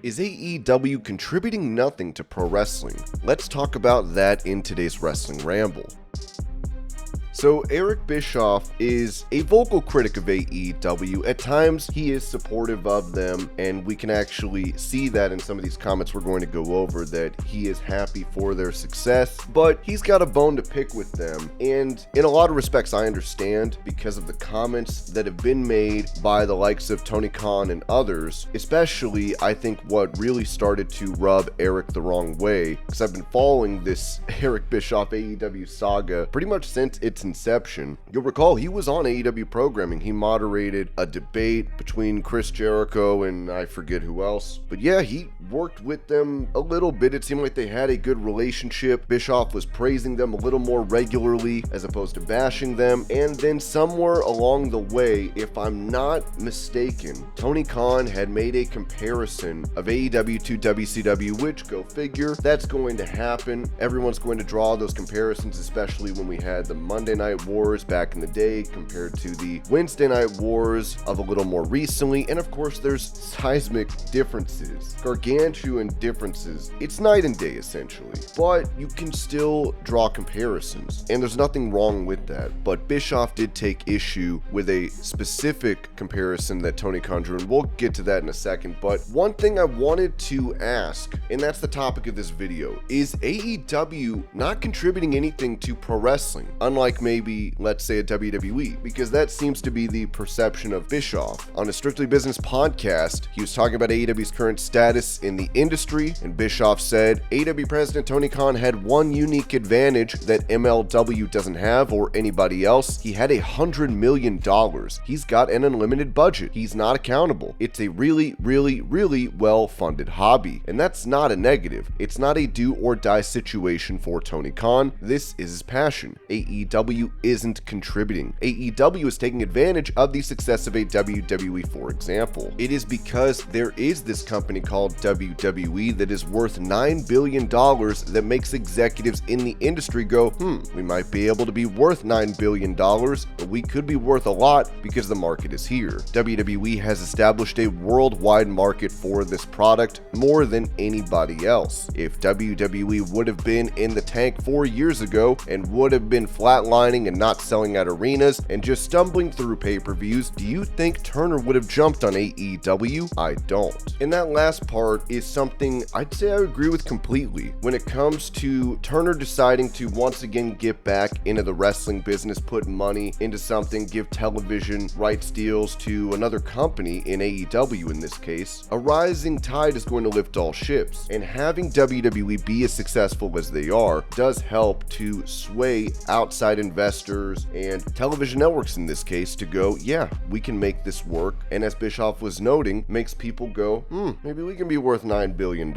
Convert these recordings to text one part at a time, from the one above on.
Is AEW contributing nothing to pro wrestling? Let's talk about that in today's Wrestling Ramble. So Eric Bischoff is a vocal critic of AEW. At times, he is supportive of them, and we can actually see that in some of these comments we're going to go over, that he is happy for their success, but he's got a bone to pick with them. And in a lot of respects, I understand, because of the comments that have been made by the likes of Tony Khan and others, especially, I think, what really started to rub Eric the wrong way, because I've been following this Eric Bischoff AEW saga pretty much since its inception. You'll recall he was on AEW programming. He moderated a debate between Chris Jericho and I forget who else. But yeah, he worked with them a little bit. It seemed like they had a good relationship. Bischoff was praising them a little more regularly as opposed to bashing them. And then somewhere along the way, if I'm not mistaken, Tony Khan had made a comparison of AEW to WCW, which, go figure, that's going to happen. Everyone's going to draw those comparisons, especially when we had the Monday Night Wars back in the day compared to the Wednesday Night Wars of a little more recently. And of course, there's seismic differences, gargantuan differences. It's night and day essentially, but you can still draw comparisons, and there's nothing wrong with that. But Bischoff did take issue with a specific comparison that Tony Khan drew, and we'll get to that in a second. But one thing I wanted to ask, and that's the topic of this video, is AEW not contributing anything to pro wrestling, unlike maybe, let's say, a WWE, because that seems to be the perception of Bischoff. On a Strictly Business podcast, he was talking about AEW's current status in the industry, and Bischoff said, AEW President Tony Khan had one unique advantage that MLW doesn't have, or anybody else. He had $100 million. He's got an unlimited budget. He's not accountable. It's a really, really, really well-funded hobby, and that's not a negative. It's not a do or die situation for Tony Khan. This is his passion. AEW isn't contributing. AEW is taking advantage of the success of a WWE, for example. It is because there is this company called WWE that is worth $9 billion that makes executives in the industry go, we might be able to be worth $9 billion, but we could be worth a lot because the market is here. WWE has established a worldwide market for this product more than anybody else. If WWE would have been in the tank 4 years ago and would have been flatlining and not selling at arenas and just stumbling through pay-per-views, do you think Turner would have jumped on AEW? I don't. And that last part is something I'd say I agree with completely. When it comes to Turner deciding to once again get back into the wrestling business, put money into something, give television rights deals to another company, in AEW in this case, a rising tide is going to lift all ships. And having WWE be as successful as they are does help to sway outside investors and television networks in this case to go, yeah, we can make this work. And as Bischoff was noting, makes people go, maybe we can be worth $9 billion.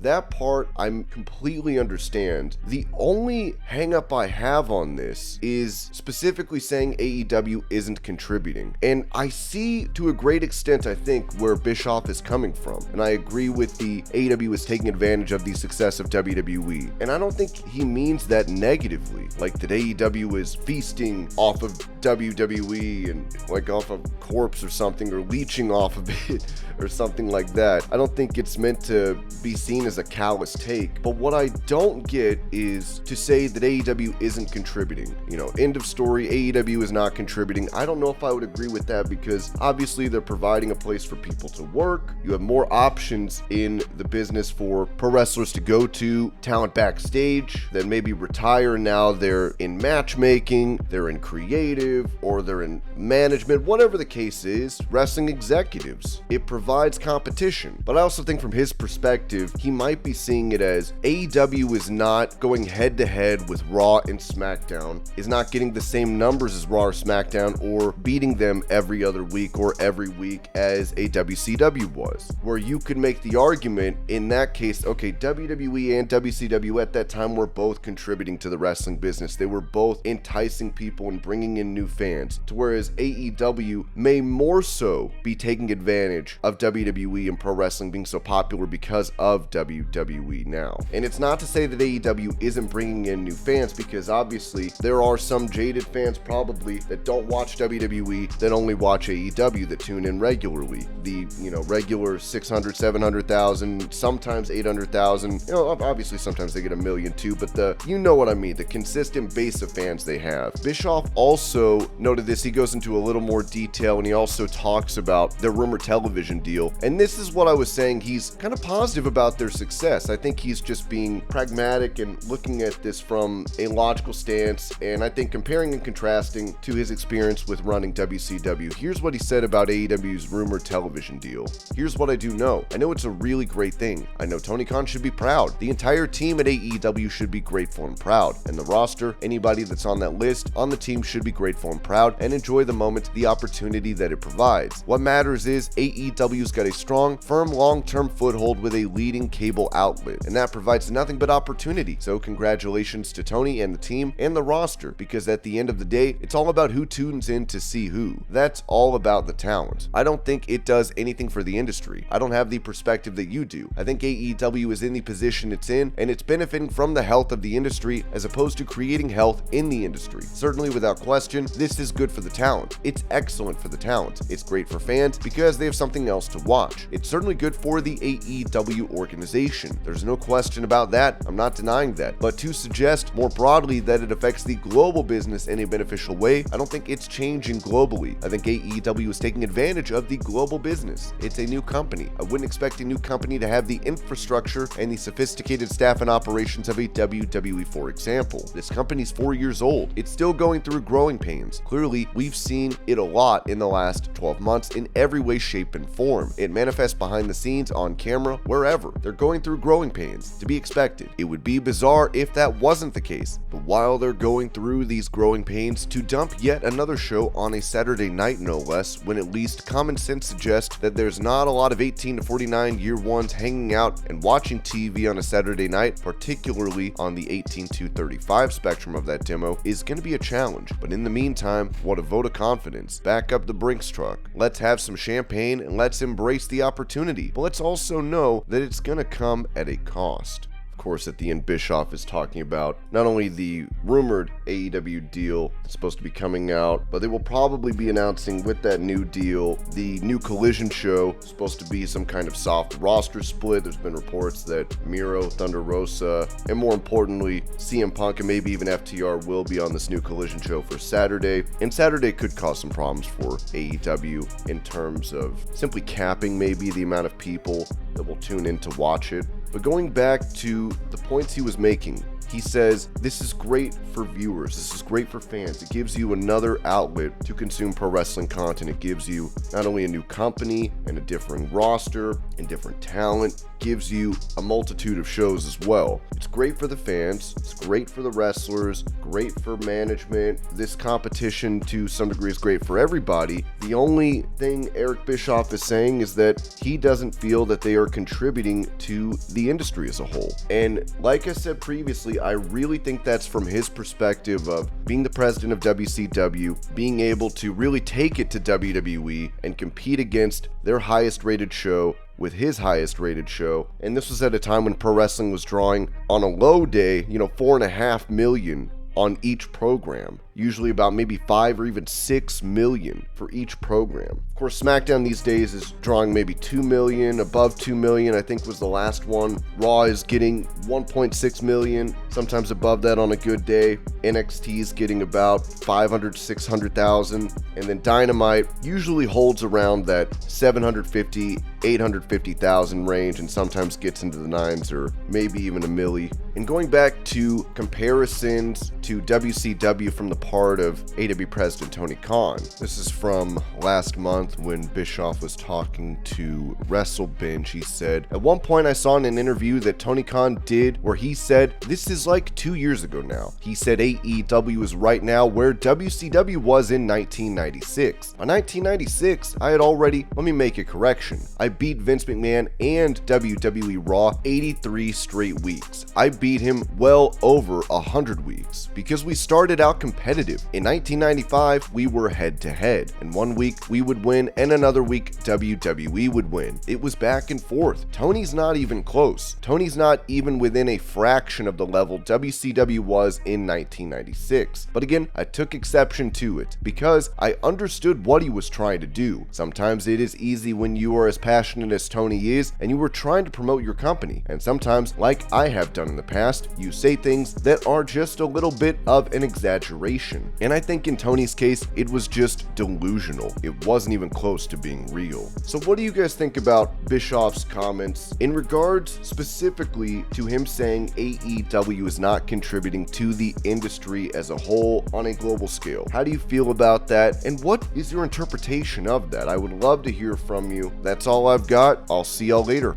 That part I completely understand. The only hang up I have on this is specifically saying AEW isn't contributing. And I see to a great extent, I think, where Bischoff is coming from. And I agree with the AEW is taking advantage of the success of WWE. And I don't think he means that negatively, like that AEW is feasting off of WWE and like off of corpse or something, or leeching off of it or something like that. I don't think it's meant to be seen as a callous take. But what I don't get is to say that AEW isn't contributing. End of story, AEW is not contributing. I don't know if I would agree with that, because obviously they're providing a place for people to work. You have more options in the business for pro wrestlers to go to, talent backstage, then maybe retire. Now they're in matchmaking, they're in creative, or they're in management, whatever the case is, wrestling executives. It provides competition. But I also think from his perspective, he might be seeing it as AEW is not going head to head with Raw and SmackDown, is not getting the same numbers as Raw or SmackDown, or beating them every other week or every week as a WCW was. Where you could make the argument in that case, okay, WWE and WCW at that time were both contributing to the wrestling business. They were both enticing people and bringing in new fans, to whereas AEW may more so be taking advantage of WWE and pro wrestling being so popular because of WWE now. And it's not to say that AEW isn't bringing in new fans, because obviously there are some jaded fans probably that don't watch WWE, that only watch AEW, that tune in regularly. The, regular 600, 700,000, sometimes 800,000, obviously sometimes they get 1 million too, but what I mean, the consistent base of fans they have. Bischoff also noted this. He goes into a little more detail, and he also talks about their rumored television deal. And this is what I was saying. He's kind of positive about their success. I think he's just being pragmatic and looking at this from a logical stance, and I think comparing and contrasting to his experience with running WCW. Here's what he said about AEW's rumored television deal. Here's what I do know. I know it's a really great thing. I know Tony Khan should be proud. The entire team at AEW should be grateful and proud. And the roster, anybody that's on that list, on the team should be grateful and proud and enjoy the moment, the opportunity that it provides. What matters is AEW's got a strong, firm, long-term foothold with a leading cable outlet, and that provides nothing but opportunity. So congratulations to Tony and the team and the roster, because at the end of the day, it's all about who tunes in to see who. That's all about the talent. I don't think it does anything for the industry. I don't have the perspective that you do. I think AEW is in the position it's in, and it's benefiting from the health of the industry as opposed to creating health in the industry. Certainly, without question, this is good for the talent. It's excellent for the talent. It's great for fans because they have something else to watch. It's certainly good for the AEW organization. There's no question about that. I'm not denying that. But to suggest more broadly that it affects the global business in a beneficial way, I don't think it's changing globally. I think AEW is taking advantage of the global business. It's a new company. I wouldn't expect a new company to have the infrastructure and the sophisticated staff and operations of a WWE, for example. This company's 4 years old. It's still going through growing pains. Clearly, we've seen it a lot in the last 12 months in every way, shape, and form. It manifests behind the scenes, on camera, wherever. They're going through growing pains, to be expected. It would be bizarre if that wasn't the case. But while they're going through these growing pains, to dump yet another show on a Saturday night, no less, when at least common sense suggests that there's not a lot of 18 to 49 year ones hanging out and watching TV on a Saturday night, particularly on the 18 to 35 spectrum of that demo, is going to be a challenge. But in the meantime, what a vote of confidence. Back up the Brinks truck. Let's have some champagne and let's embrace the opportunity. But let's also know that it's going to come at a cost. Of course, at the end, Bischoff is talking about not only the rumored AEW deal that's supposed to be coming out, but they will probably be announcing with that new deal the new Collision show. It's supposed to be some kind of soft roster split. There's been reports that Miro, Thunder Rosa, and more importantly, CM Punk and maybe even FTR will be on this new Collision show for Saturday. And Saturday could cause some problems for AEW in terms of simply capping maybe the amount of people that will tune in to watch it. But going back to the points he was making, he says, this is great for viewers. This is great for fans. It gives you another outlet to consume pro wrestling content. It gives you not only a new company and a differing roster and different talent, gives you a multitude of shows as well. It's great for the fans. It's great for the wrestlers, great for management. This competition to some degree is great for everybody. The only thing Eric Bischoff is saying is that he doesn't feel that they are contributing to the industry as a whole. And like I said previously, I really think that's from his perspective of being the president of WCW, being able to really take it to WWE and compete against their highest rated show with his highest rated show. And this was at a time when pro wrestling was drawing on a low day, 4.5 million on each program, usually about maybe 5 or even 6 million for each program. Of course, SmackDown these days is drawing maybe 2 million, above 2 million, I think was the last one. Raw is getting 1.6 million, sometimes above that on a good day. NXT is getting about 500, 600,000. And then Dynamite usually holds around that 750, 850,000 range and sometimes gets into the nines or maybe even a milli. And going back to comparisons to WCW from the part of AEW president Tony Khan. This is from last month when Bischoff was talking to WrestleBinge. He said, at one point I saw in an interview that Tony Khan did where he said, this is like 2 years ago now. He said AEW is right now where WCW was in 1996. By 1996, I had already, let me make a correction. I beat Vince McMahon and WWE Raw 83 straight weeks. I beat him well over 100 weeks because we started out competitive. In 1995, we were head to head, and one week we would win and another week WWE would win. It was back and forth. Tony's not even close. Tony's not even within a fraction of the level WCW was in 1996. But again, I took exception to it because I understood what he was trying to do. Sometimes it is easy when you are as passionate as Tony is and you are trying to promote your company. And sometimes, like I have done in the past, you say things that are just a little bit of an exaggeration. And I think in Tony's case, it was just delusional. It wasn't even close to being real. So what do you guys think about Bischoff's comments in regards specifically to him saying AEW is not contributing to the industry as a whole on a global scale? How do you feel about that? And what is your interpretation of that? I would love to hear from you. That's all I've got. I'll see y'all later.